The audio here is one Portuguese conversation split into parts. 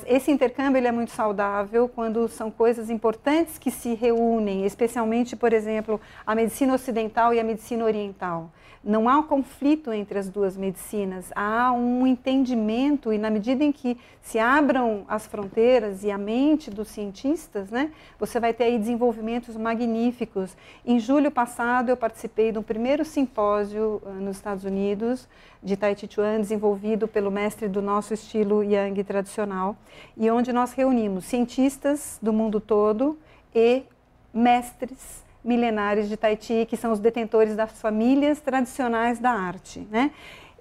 Esse intercâmbio ele é muito saudável quando são coisas importantes que se reúnem, especialmente, por exemplo, a medicina ocidental e a medicina oriental. Não há um conflito entre as duas medicinas, há um entendimento e na medida em que se abram as fronteiras e a mente dos cientistas, né, você vai ter aí desenvolvimentos magníficos. Em julho passado eu participei do primeiro simpósio nos Estados Unidos de Tai Chi Chuan, desenvolvido pelo mestre do nosso estilo Yang tradicional, e onde nós reunimos cientistas do mundo todo e mestres milenares de Tai Chi, que são os detentores das famílias tradicionais da arte, né?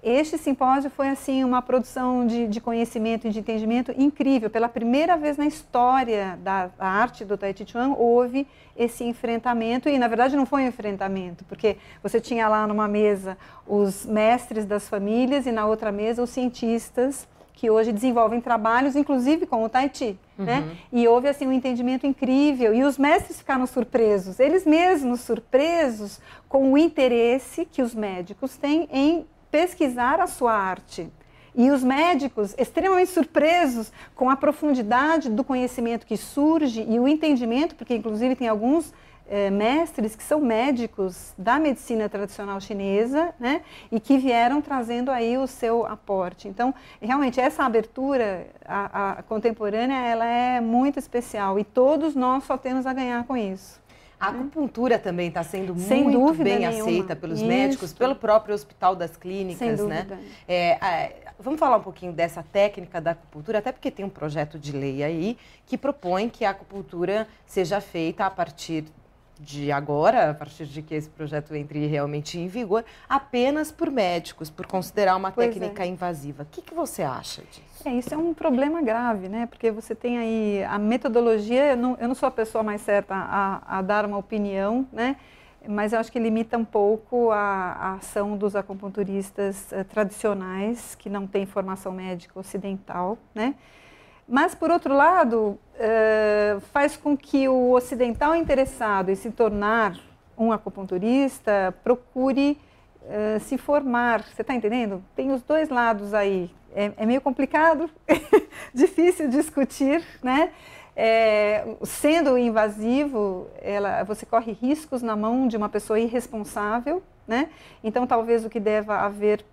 Este simpósio foi assim uma produção de conhecimento e de entendimento incrível. Pela primeira vez na história da arte do Tai Chi Chuan houve esse enfrentamento, e na verdade não foi um enfrentamento, porque você tinha lá numa mesa os mestres das famílias e na outra mesa os cientistas que hoje desenvolvem trabalhos, inclusive com o Tai Chi, né? E houve assim um entendimento incrível, e os mestres ficaram surpresos, eles mesmos surpresos com o interesse que os médicos têm em pesquisar a sua arte. E os médicos extremamente surpresos com a profundidade do conhecimento que surge e o entendimento, porque inclusive tem alguns mestres que são médicos da medicina tradicional chinesa, né, e que vieram trazendo aí o seu aporte. Então, realmente, essa abertura a contemporânea, ela é muito especial e todos nós só temos a ganhar com isso. A acupuntura também está sendo muito bem aceita pelos médicos, pelo próprio Hospital das Clínicas, sem dúvida, né? Vamos falar um pouquinho dessa técnica da acupuntura, até porque tem um projeto de lei aí que propõe que a acupuntura seja feita a partir de agora, a partir de que esse projeto entre realmente em vigor, apenas por médicos, por considerar uma técnica invasiva. O que você acha disso? Isso é um problema grave, né? Porque você tem aí a metodologia, eu não sou a pessoa mais certa a dar uma opinião, né? Mas eu acho que limita um pouco a ação dos acupunturistas tradicionais, que não têm formação médica ocidental, né? Mas, por outro lado, faz com que o ocidental interessado em se tornar um acupunturista procure se formar. Você está entendendo? Tem os dois lados aí. É meio complicado, difícil discutir, né? Sendo invasivo, você corre riscos na mão de uma pessoa irresponsável, né? Então, talvez o que deva haver,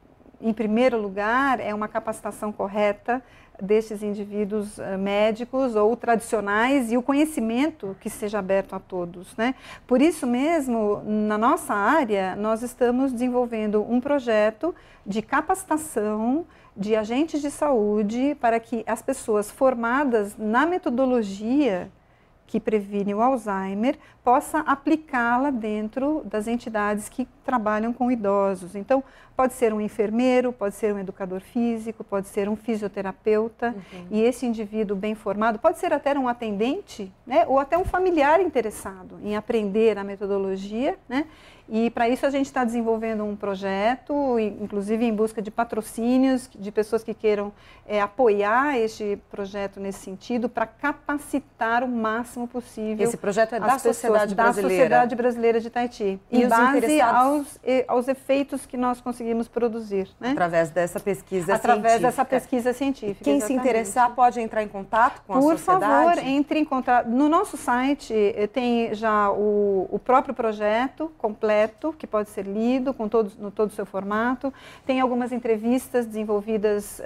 em primeiro lugar, é uma capacitação correta destes indivíduos médicos ou tradicionais e o conhecimento que seja aberto a todos, né? Por isso mesmo, na nossa área, nós estamos desenvolvendo um projeto de capacitação de agentes de saúde para que as pessoas formadas na metodologia que previne o Alzheimer, possa aplicá-la dentro das entidades que trabalham com idosos. Então, pode ser um enfermeiro, pode ser um educador físico, pode ser um fisioterapeuta, e esse indivíduo bem formado, pode ser até um atendente, né, ou até um familiar interessado em aprender a metodologia, né, e para isso a gente está desenvolvendo um projeto, inclusive em busca de patrocínios, de pessoas que queiram apoiar este projeto nesse sentido, para capacitar o máximo possível. Esse projeto é da Sociedade Brasileira? Da Sociedade Brasileira de Tai Chi, em base aos efeitos que nós conseguimos produzir, né? Através dessa pesquisa Através dessa pesquisa científica. Quem se interessar pode entrar em contato com a sociedade? Por favor, entre em contato. No nosso site tem já o próprio projeto completo, que pode ser lido no todo o seu formato. Tem algumas entrevistas desenvolvidas,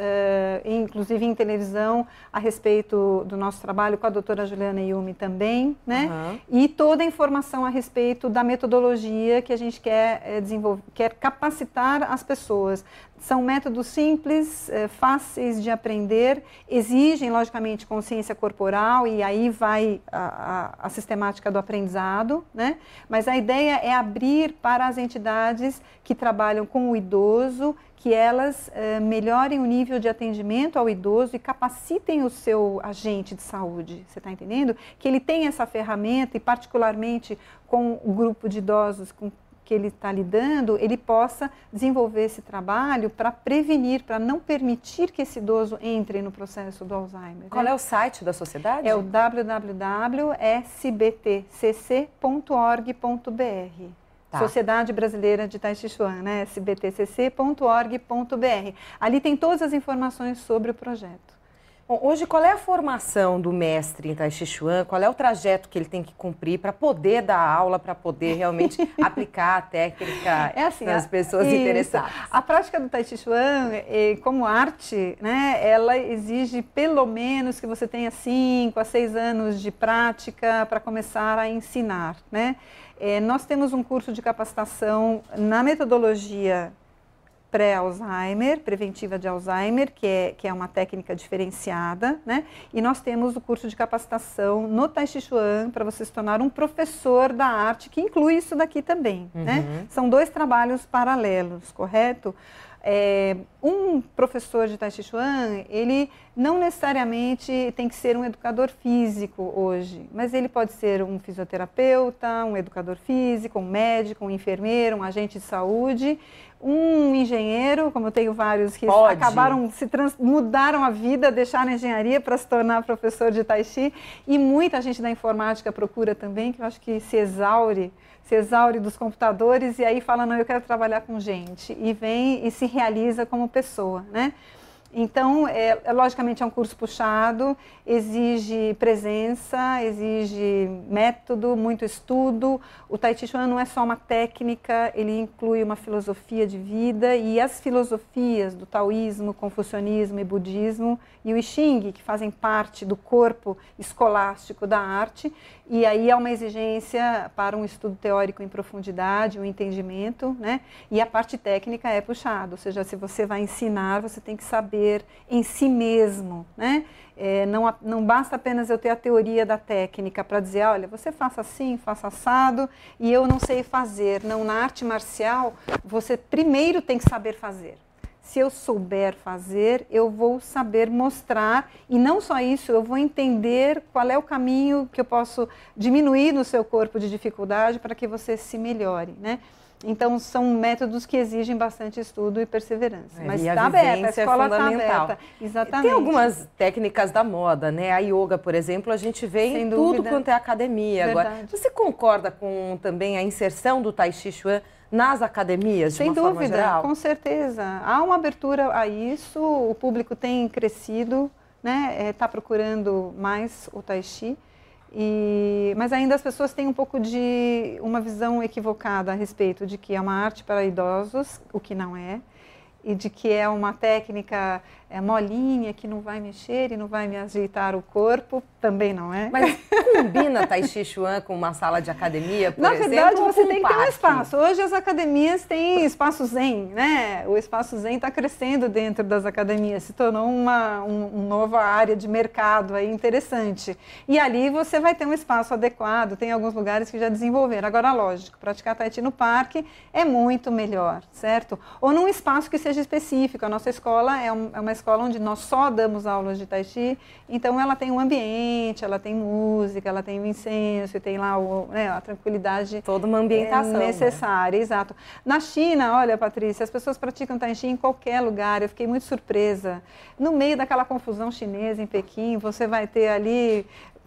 inclusive em televisão, a respeito do nosso trabalho com a doutora Juliana Yumi também, né? E toda a informação a respeito da metodologia que a gente quer desenvolver, quer capacitar as pessoas. São métodos simples, fáceis de aprender, exigem, logicamente, consciência corporal, e aí vai a sistemática do aprendizado, né? Mas a ideia é abrir para as entidades que trabalham com o idoso, que elas melhorem o nível de atendimento ao idoso e capacitem o seu agente de saúde, você está entendendo? Que ele tenha essa ferramenta, e particularmente com o grupo de idosos com que ele está lidando, ele possa desenvolver esse trabalho para prevenir, para não permitir que esse idoso entre no processo do Alzheimer. Qual é o site da sociedade? É o www.sbtcc.org.br. Sociedade Brasileira de Tai Chi Chuan, né? sbtcc.org.br. Ali tem todas as informações sobre o projeto. Bom, hoje, qual é a formação do mestre em Tai Chi Chuan? Qual é o trajeto que ele tem que cumprir para poder dar aula, para poder realmente aplicar a técnica nas pessoas interessadas? A prática do Tai Chi Chuan, como arte, né, ela exige pelo menos que você tenha 5 a 6 anos de prática para começar a ensinar, né? Nós temos um curso de capacitação na metodologia pré-Alzheimer, preventiva de Alzheimer, que é uma técnica diferenciada, né? E nós temos o curso de capacitação no Tai Chi Chuan para você se tornar um professor da arte, que inclui isso daqui também, né? São 2 trabalhos paralelos, correto? Um professor de Tai Chi Chuan, ele não necessariamente tem que ser um educador físico hoje, mas ele pode ser um fisioterapeuta, um educador físico, um médico, um enfermeiro, um agente de saúde, um engenheiro, como eu tenho vários que mudaram a vida, deixaram a engenharia para se tornar professor de Tai Chi, e muita gente da informática procura também, que eu acho que se exaure dos computadores e aí fala, não, eu quero trabalhar com gente, e vem e se realiza como pessoa, né? Então, logicamente é um curso puxado, exige presença, exige método, muito estudo. O Tai Chi Chuan não é só uma técnica, ele inclui uma filosofia de vida, e as filosofias do taoísmo, confucionismo e budismo e o I Ching, que fazem parte do corpo escolástico da arte, e aí há uma exigência para um estudo teórico em profundidade, um entendimento, né? E a parte técnica é puxada, ou seja, se você vai ensinar, você tem que saber em si mesmo, né? Não basta apenas eu ter a teoria da técnica para dizer, olha, você faça assim, faça assado, e eu não sei fazer. Não, na arte marcial, você primeiro tem que saber fazer. Se eu souber fazer, eu vou saber mostrar, e não só isso, eu vou entender qual é o caminho que eu posso diminuir no seu corpo de dificuldade para que você se melhore, né? Então, são métodos que exigem bastante estudo e perseverança. Mas está aberta, a escola está aberta. Exatamente. Tem algumas técnicas da moda, né? A yoga, por exemplo, a gente vê em tudo quanto é academia. Verdade. Agora, você concorda com também a inserção do Tai Chi Chuan nas academias, de uma forma geral? Com certeza. Há uma abertura a isso, o público tem crescido, né? Está procurando mais o Tai Chi. Mas ainda as pessoas têm um pouco de uma visão equivocada a respeito de que é uma arte para idosos, o que não é, e de que é uma técnica molinha, que não vai mexer e não vai me ajeitar o corpo, também não é. Mas combina Tai Chi Chuan com uma sala de academia, por exemplo? Na verdade, você tem que ter um espaço. Hoje as academias têm espaço zen, né? O espaço zen está crescendo dentro das academias, se tornou uma nova área de mercado aí interessante. E ali você vai ter um espaço adequado, tem alguns lugares que já desenvolveram. Agora, lógico, praticar Tai Chi no parque é muito melhor, certo? Ou num espaço que seja específico. A nossa escola é uma escola onde nós só damos aulas de Tai Chi, então ela tem um ambiente, ela tem música, ela tem o incenso, e tem lá a tranquilidade. Toda uma ambientação necessária, né? Exato. Na China, olha, Patrícia, as pessoas praticam Tai Chi em qualquer lugar, eu fiquei muito surpresa. No meio daquela confusão chinesa em Pequim, você vai ter ali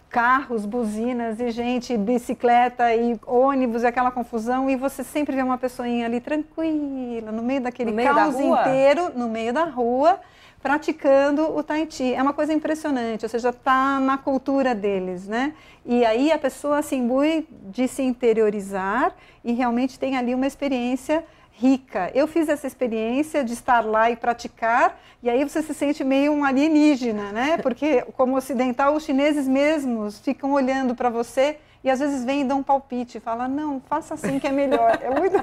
carros, buzinas e gente, bicicleta e ônibus e aquela confusão, e você sempre vê uma pessoinha ali tranquila, no meio daquele caos inteiro, no meio da rua, praticando o Tai Chi. É uma coisa impressionante, ou seja, está na cultura deles, né? E aí a pessoa se imbui de se interiorizar e realmente tem ali uma experiência rica. Eu fiz essa experiência de estar lá e praticar, e aí você se sente meio um alienígena, né? Porque como ocidental, os chineses mesmos ficam olhando para você e às vezes vêm e dão um palpite, falam, não, faça assim que é melhor. É muito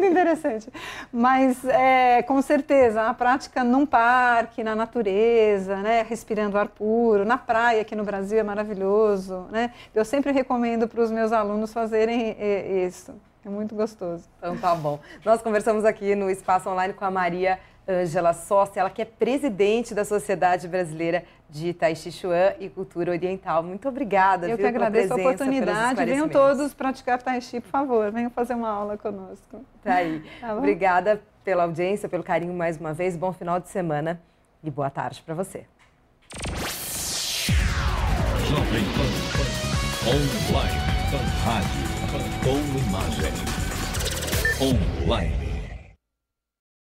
interessante. Mas, com certeza, a prática num parque, na natureza, né, respirando ar puro, na praia, aqui no Brasil é maravilhoso, né? Eu sempre recomendo para os meus alunos fazerem isso. É muito gostoso. Então tá bom. Nós conversamos aqui no Espaço Online com a Maria Ângela Sossi, ela que é presidente da Sociedade Brasileira de Tai Chi Chuan e Cultura Oriental. Muito obrigada. Eu que agradeço a oportunidade. Venham todos praticar Tai Chi, por favor. Venham fazer uma aula conosco. Tá aí. Tá, obrigada pela audiência, pelo carinho mais uma vez. Bom final de semana e boa tarde para você. Jovem Pan Online, Pan Rádio, com imagem online.